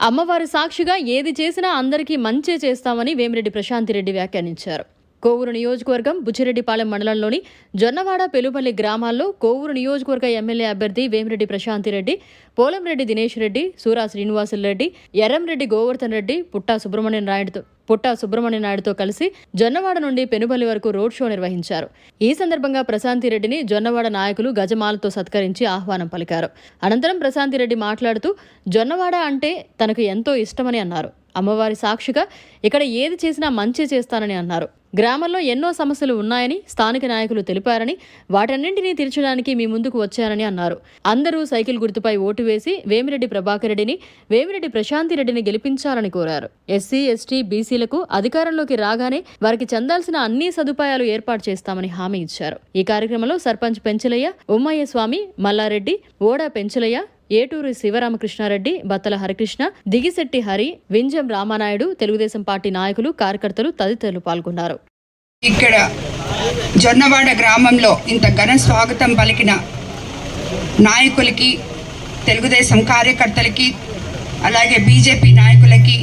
అమ్మవారి సాక్షిగా ఏది చేసినా అందరికీ మంచే చేస్తామని వేమిరెడ్డి ప్రశాంతిరెడ్డి వ్యాఖ్యానించారు. కోవూరు నియోజకవర్గం బుచ్చిరెడ్డిపాలెం మండలంలోని జొన్నవాడ, పెలుపల్లి గ్రామాల్లో కోవూరు నియోజకవర్గ ఎమ్మెల్యే అభ్యర్థి వేమిరెడ్డి ప్రశాంతిరెడ్డి, పోలంరెడ్డి దినేష్ రెడ్డి, సూరా శ్రీనివాసులరెడ్డి, ఎర్రంరెడ్డి గోవర్ధన్ రెడ్డి, పుట్టా సుబ్రహ్మణ్య నాయుడుతో కలిసి జొన్నవాడ నుండి పెనుపల్లి వరకు రోడ్ షో నిర్వహించారు. ఈ సందర్భంగా ప్రశాంతిరెడ్డిని జొన్నవాడ నాయకులు గజమాలతో సత్కరించి ఆహ్వానం పలికారు. అనంతరం ప్రశాంతిరెడ్డి మాట్లాడుతూ జొన్నవాడ అంటే తనకు ఎంతో ఇష్టమని అన్నారు. అమ్మవారి సాక్షిగా ఇక్కడ ఏది చేసినా మంచి చేస్తానని అన్నారు. గ్రామంలో ఎన్నో సమస్యలు ఉన్నాయని స్థానిక నాయకులు తెలిపారని, వాటన్నింటినీ తీర్చడానికి మీ ముందుకు వచ్చారని అన్నారు. అందరూ సైకిల్ గుర్తుపై ఓటు వేసి వేమిరెడ్డి ప్రభాకర్ రెడ్డిని, వేమిరెడ్డి ప్రశాంతిరెడ్డిని గెలిపించాలని కోరారు. ఎస్సీ, ఎస్టీ, బీసీలకు అధికారంలోకి రాగానే వారికి చెందాల్సిన అన్ని సదుపాయాలు ఏర్పాటు చేస్తామని హామీ ఇచ్చారు. ఈ కార్యక్రమంలో సర్పంచ్ పెంచలయ్య, ఉమ్మయ్య స్వామి, మల్లారెడ్డి, ఓడా పెంచలయ్య, ఏటూరి శివరామకృష్ణారెడ్డి, బత్తల హరికృష్ణ, దిగిశెట్టి హరి, వింజం రామానాయుడు, తెలుగుదేశం పార్టీ నాయకులు, కార్యకర్తలు తదితరులు పాల్గొన్నారు. ఇక్కడ జొన్నవాడ గ్రామంలో ఇంత ఘన స్వాగతం పలికిన నాయకులకి, తెలుగుదేశం కార్యకర్తలకి, అలాగే బీజేపీ నాయకులకి,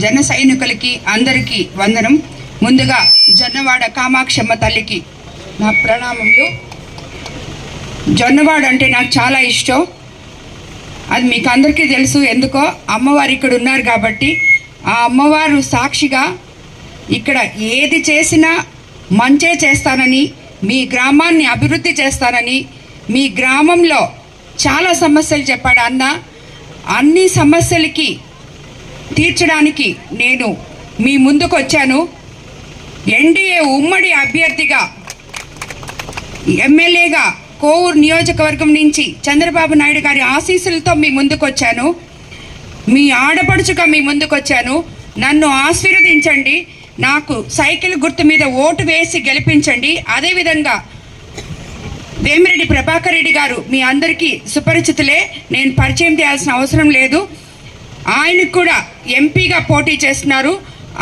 జన సైనికులకి అందరికీ వందనం. ముందుగా జొన్నవాడ కామాక్షమ్మ తల్లికి నా ప్రణామములు. జొన్నవాడ అంటే నాకు చాలా ఇష్టం. అది మీకు అందరికీ తెలుసు. ఎందుకో అమ్మవారు ఇక్కడ ఉన్నారు కాబట్టి. ఆ అమ్మవారు సాక్షిగా ఇక్కడ ఏది చేసినా మంచే చేస్తానని, మీ గ్రామాన్ని అభివృద్ధి చేస్తానని, మీ గ్రామంలో చాలా సమస్యలు చెప్పాడు అన్న. అన్ని సమస్యలకి తీర్చడానికి నేను మీ ముందుకు వచ్చాను. ఎన్డీఏ ఉమ్మడి అభ్యర్థిగా, ఎమ్మెల్యేగా కోవూరు నియోజకవర్గం నుంచి చంద్రబాబు నాయుడు గారి ఆశీస్సులతో మీ ముందుకు వచ్చాను. మీ ఆడపడుచుగా మీ ముందుకు వచ్చాను. నన్ను ఆశీర్వదించండి. నాకు సైకిల్ గుర్తు మీద ఓటు వేసి గెలిపించండి. అదేవిధంగా వేమిరెడ్డి ప్రభాకర్ రెడ్డి గారు మీ అందరికీ సుపరిచితులే, నేను పరిచయం చేయాల్సిన అవసరం లేదు. ఆయనకు కూడా ఎంపీగా పోటీ చేస్తున్నారు.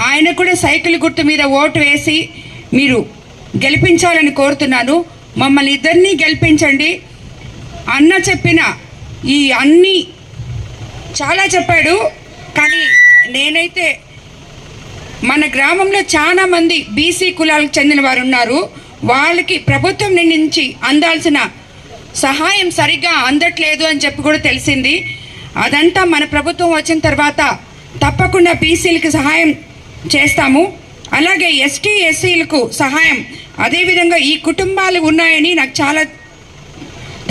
ఆయన కూడా సైకిల్ గుర్తు మీద ఓటు వేసి మీరు గెలిపించాలని కోరుతున్నాను. మమ్మల్ని ఇద్దరినీ గెలిపించండి. అన్న చెప్పిన ఈ అన్నీ చాలా చెప్పాడు, కానీ నేనైతే మన గ్రామంలో చాలామంది బీసీ కులాలకు చెందిన వారు ఉన్నారు. వాళ్ళకి ప్రభుత్వం నుంచి అందాల్సిన సహాయం సరిగ్గా అందట్లేదు అని చెప్పి కూడా తెలిసింది. అదంతా మన ప్రభుత్వం వచ్చిన తర్వాత తప్పకుండా బీసీలకు సహాయం చేస్తాము. అలాగే ఎస్టీ, ఎస్సీలకు సహాయం, అదేవిధంగా ఈ కుటుంబాలు ఉన్నాయని నాకు చాలా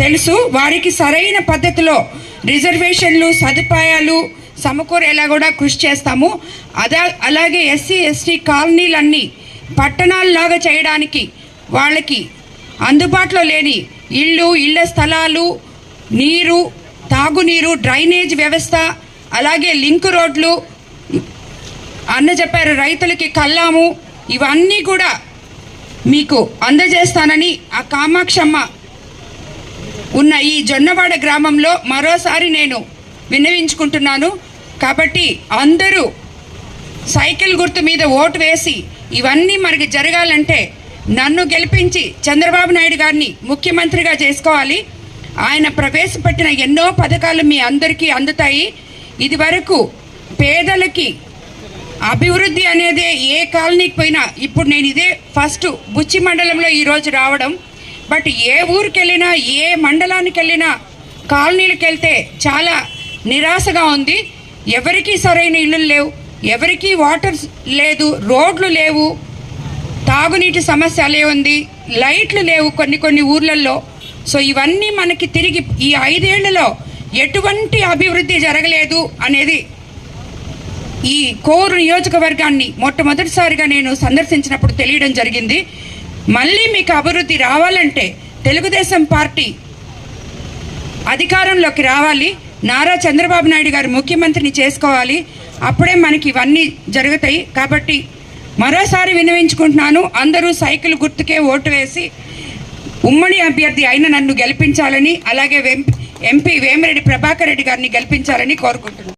తెలుసు. వారికి సరైన పద్ధతిలో రిజర్వేషన్లు, సదుపాయాలు సమకూరేలా కూడా కృషి చేస్తాము. అలాగే ఎస్సీ, ఎస్టీ కాలనీలన్నీ పట్టణాల్లాగా చేయడానికి, వాళ్ళకి అందుబాటులో లేని ఇళ్ల స్థలాలు, నీరు, తాగునీరు, డ్రైనేజ్ వ్యవస్థ, అలాగే లింక్ రోడ్లు, అన్న చెప్పారు రైతులకి కల్లాము, ఇవన్నీ కూడా మీకు అందజేస్తానని ఆ కామాక్షమ్మ ఉన్న ఈ జొన్నవాడ గ్రామంలో మరోసారి నేను విన్నవించుకుంటున్నాను. కాబట్టి అందరూ సైకిల్ గుర్తు మీద ఓటు వేసి ఇవన్నీ మనకి జరగాలంటే నన్ను గెలిపించి చంద్రబాబు నాయుడు గారిని ముఖ్యమంత్రిగా చేసుకోవాలి. ఆయన ప్రవేశపెట్టిన ఎన్నో పథకాలు మీ అందరికీ అందుతాయి. ఇది వరకు పేదలకి అభివృద్ధి అనేది ఏ కాలనీకి పోయినా, ఇప్పుడు నేను ఇదే ఫస్ట్ బుచ్చి మండలంలో ఈరోజు రావడం, బట్ ఏ ఊరికి వెళ్ళినా, ఏ మండలానికి వెళ్ళినా, కాలనీలకు వెళ్తే చాలా నిరాశగా ఉంది. ఎవరికీ సరైన ఇళ్ళు లేవు, ఎవరికీ వాటర్ లేదు, రోడ్లు లేవు, తాగునీటి సమస్య అలే ఉంది, లైట్లు లేవు కొన్ని ఊర్లలో. సో ఇవన్నీ మనకి తిరిగి ఈ 5 ఏళ్లలో ఎటువంటి అభివృద్ధి జరగలేదు అనేది ఈ కోవూరు నియోజకవర్గాన్ని మొట్టమొదటిసారిగా నేను సందర్శించినప్పుడు తెలియడం జరిగింది. మళ్ళీ మీకు అభివృద్ధి రావాలంటే తెలుగుదేశం పార్టీ అధికారంలోకి రావాలి, నారా చంద్రబాబు నాయుడు గారు ముఖ్యమంత్రిని చేసుకోవాలి. అప్పుడే మనకి ఇవన్నీ జరుగుతాయి. కాబట్టి మరోసారి విన్నవించుకుంటున్నాను, అందరూ సైకిల్ గుర్తుకే ఓటు వేసి ఉమ్మడి అభ్యర్థి అయిన నన్ను గెలిపించాలని, అలాగే ఎంపీ వేమిరెడ్డి ప్రభాకర్ రెడ్డి గారిని గెలిపించాలని కోరుకుంటున్నాను.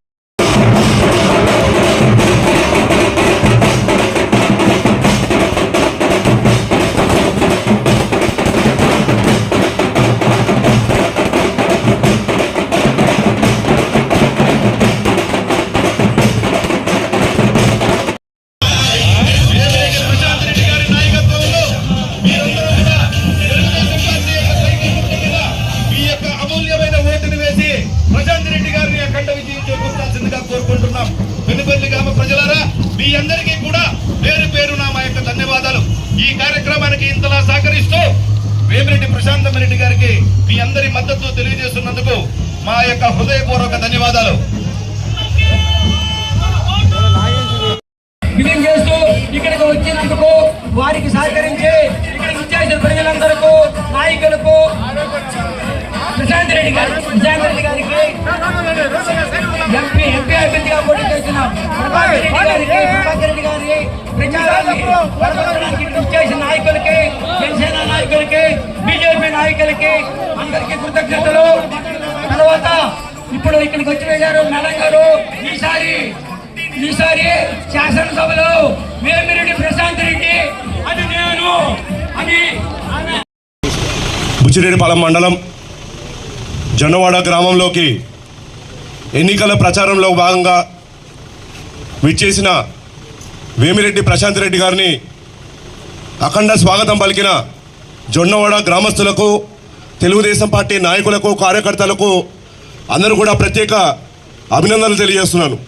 అఖండ విజయం చేకూర్చాల్సిందిగా కోరుకుంటున్నాం. పెనుపల్లి గ్రామ ప్రజలారా, మీ అందరికీ కూడా పేరు పేరున మా యొక్క ధన్యవాదాలు. ఈ కార్యక్రమానికి ఇంతలా సహకరిస్తూ వేమిరెడ్డి ప్రశాంత్ రెడ్డి గారికి మీ అందరి మద్దతు తెలియజేస్తున్నందుకు మా యొక్క హృదయపూర్వక ధన్యవాదాలు. విజయం చేస్తూ ఇక్కడికి వచ్చినందుకు వారికి సహకరించి ఇక్కడికి వచ్చేసిన ప్రజలందరికీ, నాయకులకు, ప్రశాంత్ రెడ్డి గారికి, ఎంపీ అభ్యర్థిగా పోటీ చేసిన ప్రభాకర్ రెడ్డి గారి ప్రచారానికి వచ్చేసిన నాయకులకి, జనసేన నాయకులకి, బీజేపీ నాయకులకి అందరికీ కృతజ్ఞతలు. తర్వాత ఇప్పుడు ఇక్కడికి వచ్చి వెళ్ళారు మేడం గారు. ఈసారి శాసనసభలో వేమిరెడ్డి ప్రశాంత్ రెడ్డి అని నేను అని బుచ్చిరెడ్డిపాలెం మండలం జొన్నవాడ గ్రామంలోకి ఎన్నికల ప్రచారంలో భాగంగా విచ్చేసిన వేమిరెడ్డి ప్రశాంత్ రెడ్డి గారిని అఖండ స్వాగతం పలికిన జొన్నవాడ గ్రామస్తులకు, తెలుగుదేశం పార్టీ నాయకులకు, కార్యకర్తలకు అందరూ కూడా ప్రత్యేక అభినందనలు తెలియజేస్తున్నాను.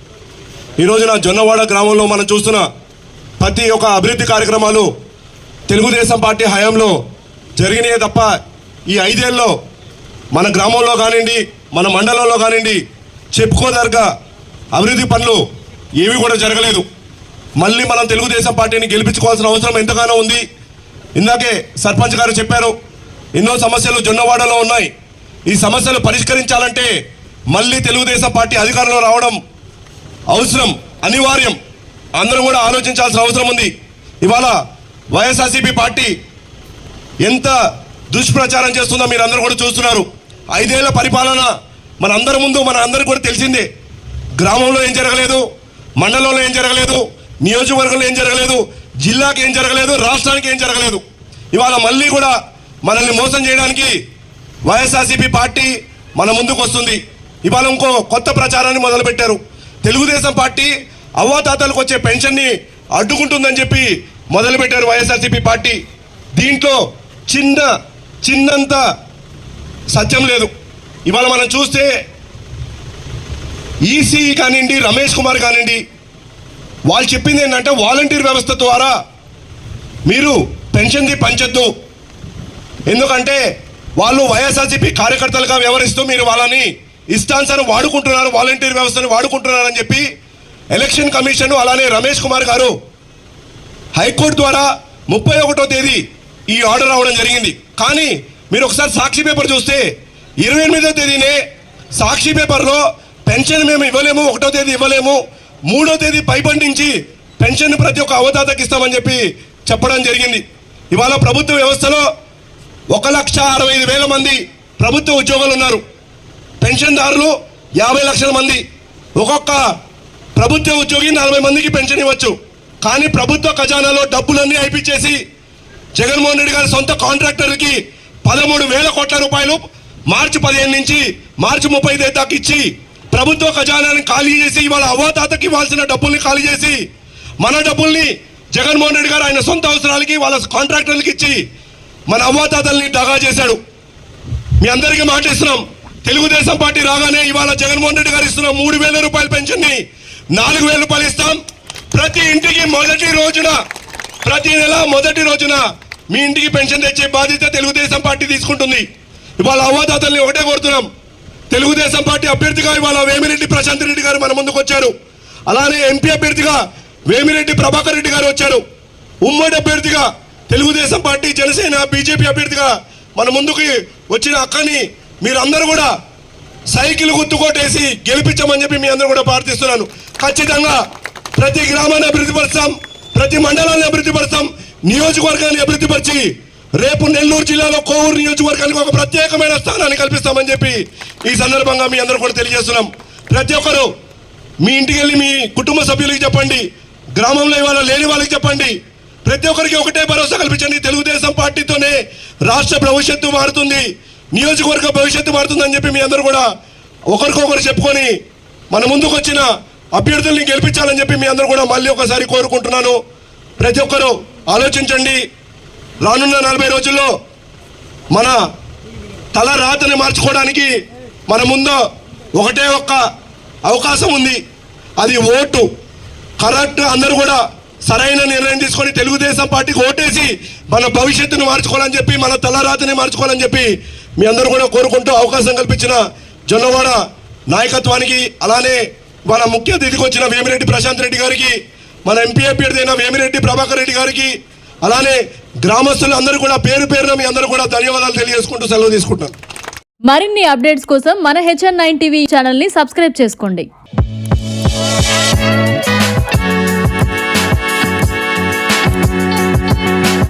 ఈ రోజున జొన్నవాడ గ్రామంలో మనం చూస్తున్న ప్రతి ఒక్క అభివృద్ధి కార్యక్రమాలు తెలుగుదేశం పార్టీ హయాంలో జరిగినాయే తప్ప ఈ 5 ఏళ్ళలో మన గ్రామంలో కానివ్వండి, మన మండలంలో కానివ్వండి చెప్పుకోదగ్గ అభివృద్ధి పనులు ఏవి కూడా జరగలేదు. మళ్ళీ మనం తెలుగుదేశం పార్టీని గెలిపించుకోవాల్సిన అవసరం ఎంతగానో ఉంది. ఇందాకే సర్పంచ్ గారు చెప్పారు, ఎన్నో సమస్యలు జొన్నవాడలో ఉన్నాయి. ఈ సమస్యలు పరిష్కరించాలంటే మళ్ళీ తెలుగుదేశం పార్టీ అధికారంలో రావడం అవసరం, అనివార్యం. అందరూ కూడా ఆలోచించాల్సిన అవసరం ఉంది. ఇవాళ వైఎస్ఆర్సీపీ పార్టీ ఎంత దుష్ప్రచారం చేస్తుందో మీరు అందరూ కూడా చూస్తున్నారు. 5 ఏళ్ల పరిపాలన మన అందరికి కూడా తెలిసిందే. గ్రామంలో ఏం జరగలేదు, మండలంలో ఏం జరగలేదు, నియోజకవర్గంలో ఏం జరగలేదు, జిల్లాకి ఏం జరగలేదు, రాష్ట్రానికి ఏం జరగలేదు. ఇవాళ మళ్ళీ కూడా మనల్ని మోసం చేయడానికి వైఎస్ఆర్సీపీ పార్టీ మన ముందుకు వస్తుంది. ఇవాళ ఇంకో కొత్త ప్రచారాన్ని మొదలుపెట్టారు. తెలుగుదేశం పార్టీ అవ్వాతాతలకు వచ్చే పెన్షన్ని అడ్డుకుంటుందని చెప్పి మొదలుపెట్టారు వైఎస్ఆర్సీపీ పార్టీ. దీంట్లో చిన్నంత సత్యం లేదు. ఇవాళ మనం చూస్తే ఈసీ కానివ్వండి, రమేష్ కుమార్ కానివ్వండి, వాళ్ళు చెప్పింది ఏంటంటే వాలంటీర్ వ్యవస్థ ద్వారా మీరు పెన్షన్ది పంచొద్దు. ఎందుకంటే వాళ్ళు వైఎస్ఆర్సీపీ కార్యకర్తలుగా వ్యవహరిస్తూ మీరు వాళ్ళని ఇష్టానుసారం వాడుకుంటున్నారు, వాలంటీర్ వ్యవస్థను వాడుకుంటున్నారని చెప్పి ఎలక్షన్ కమిషన్ అలానే రమేష్ కుమార్ గారు హైకోర్టు ద్వారా 31వ తేదీ ఈ ఆర్డర్ రావడం జరిగింది. కానీ మీరు ఒకసారి సాక్షి పేపర్ చూస్తే 28వ తేదీనే సాక్షి పేపర్లో పెన్షన్ మేము ఇవ్వలేము, 1వ తేదీ ఇవ్వలేము, 3వ తేదీ పైబండించి పెన్షన్ ప్రతి ఒక్క అవతాతకి ఇస్తామని చెప్పి చెప్పడం జరిగింది. ఇవాళ ప్రభుత్వ వ్యవస్థలో 1,65,000 మంది ప్రభుత్వ ఉద్యోగులు ఉన్నారు. పెన్షన్దారులు 50 లక్షల మంది. ఒక్కొక్క ప్రభుత్వ ఉద్యోగి 40 మందికి పెన్షన్ ఇవ్వచ్చు. కానీ ప్రభుత్వ ఖజానాలో డబ్బులన్నీ అయిపించేసి జగన్మోహన్ రెడ్డి గారి సొంత కాంట్రాక్టర్కి 13,000 కోట్ల రూపాయలు మార్చి 15 నుంచి మార్చి 30 దాకా ఇచ్చి ప్రభుత్వ ఖజానాన్ని ఖాళీ చేసి ఇవాళ అవ్వాతాతకి ఇవ్వాల్సిన డబ్బుల్ని ఖాళీ చేసి మన డబ్బుల్ని జగన్మోహన్ రెడ్డి గారు ఆయన సొంత అవసరాలకి వాళ్ళ కాంట్రాక్టర్లకి ఇచ్చి మన అవ్వాతాతల్ని దగా చేశాడు. మీ అందరికీ మాట ఇస్తున్నాం, తెలుగుదేశం పార్టీ రాగానే ఇవాళ జగన్మోహన్ రెడ్డి గారు ఇస్తున్న 3,000 రూపాయల పెన్షన్ని 4,000 రూపాయలు ఇస్తాం. ప్రతి ఇంటికి ప్రతి నెల మొదటి రోజున మీ ఇంటికి పెన్షన్ తెచ్చే బాధ్యత తెలుగుదేశం పార్టీ తీసుకుంటుంది. ఇవాళ అవ్వాతాతల్ని ఒకటే కోరుతున్నాం, తెలుగుదేశం పార్టీ అభ్యర్థిగా ఇవాళ వేమిరెడ్డి ప్రశాంత్ రెడ్డి గారు మన ముందుకు వచ్చారు. అలానే ఎంపీ అభ్యర్థిగా వేమిరెడ్డి ప్రభాకర్ రెడ్డి గారు వచ్చారు. ఉమ్మడి అభ్యర్థిగా తెలుగుదేశం పార్టీ, జనసేన, బీజేపీ అభ్యర్థిగా మన ముందుకు వచ్చిన అక్కని మీరందరూ కూడా సైకిల్ గుర్తుకోటేసి గెలిపించమని చెప్పి మీ అందరూ కూడా ప్రార్థిస్తున్నాను. ఖచ్చితంగా ప్రతి గ్రామాన్ని అభివృద్ధి పరుస్తాం, ప్రతి మండలాన్ని అభివృద్ధి పరుస్తాం, నియోజకవర్గాన్ని అభివృద్ధి పరిచి రేపు నెల్లూరు జిల్లాలో కోవూరు నియోజకవర్గానికి ఒక ప్రత్యేకమైన స్థానాన్ని కల్పిస్తామని చెప్పి ఈ సందర్భంగా మీ అందరూ కూడా తెలియజేస్తున్నాం. ప్రతి ఒక్కరు మీ ఇంటికి వెళ్ళి మీ కుటుంబ సభ్యులకి చెప్పండి, గ్రామంలో ఇవాళ లేని వాళ్ళకి చెప్పండి. ప్రతి ఒక్కరికి ఒకటే భరోసా కల్పించండి, తెలుగుదేశం పార్టీతోనే రాష్ట్ర భవిష్యత్తు మారుతుంది, నియోజకవర్గ భవిష్యత్తు మారుతుందని చెప్పి మీ అందరూ కూడా ఒకరికొకరు చెప్పుకొని మన ముందుకు వచ్చిన అభ్యర్థుల్ని గెలిపించాలని చెప్పి మీ అందరూ కూడా మళ్ళీ ఒకసారి కోరుకుంటున్నాను. ప్రతి ఒక్కరూ ఆలోచించండి. రానున్న 40 రోజుల్లో మన తల రాతని మార్చుకోవడానికి మన ముందు ఒకటే ఒక్క అవకాశం ఉంది. అది ఓటు కరెక్ట్. అందరూ కూడా సరైన నిర్ణయం తీసుకొని తెలుగుదేశం పార్టీకి ఓటేసి మన భవిష్యత్తును మార్చుకోవాలని చెప్పి, మన తలరాతిని మార్చుకోవాలని చెప్పి మీ అందరూ కూడా కోరుకుంటూ అవకాశం కల్పించిన జొన్నవాడ నాయకత్వానికి, అలానే మన ముఖ్య అతిథికి వచ్చిన వేమిరెడ్డి ప్రశాంత్ రెడ్డి గారికి, మన ఎంపీ అభ్యర్థి అయిన వేమిరెడ్డి ప్రభాకర్ రెడ్డి గారికి, అలానే గ్రామస్తులు అందరూ కూడా పేరు పేరున మీ అందరూ కూడా ధన్యవాదాలు తెలియజేసుకుంటూ సెలవు తీసుకుంటాను. మరిన్ని అప్డేట్స్ కోసం మన HN9 టీవీ ఛానల్ని సబ్స్క్రైబ్ చేసుకోండి.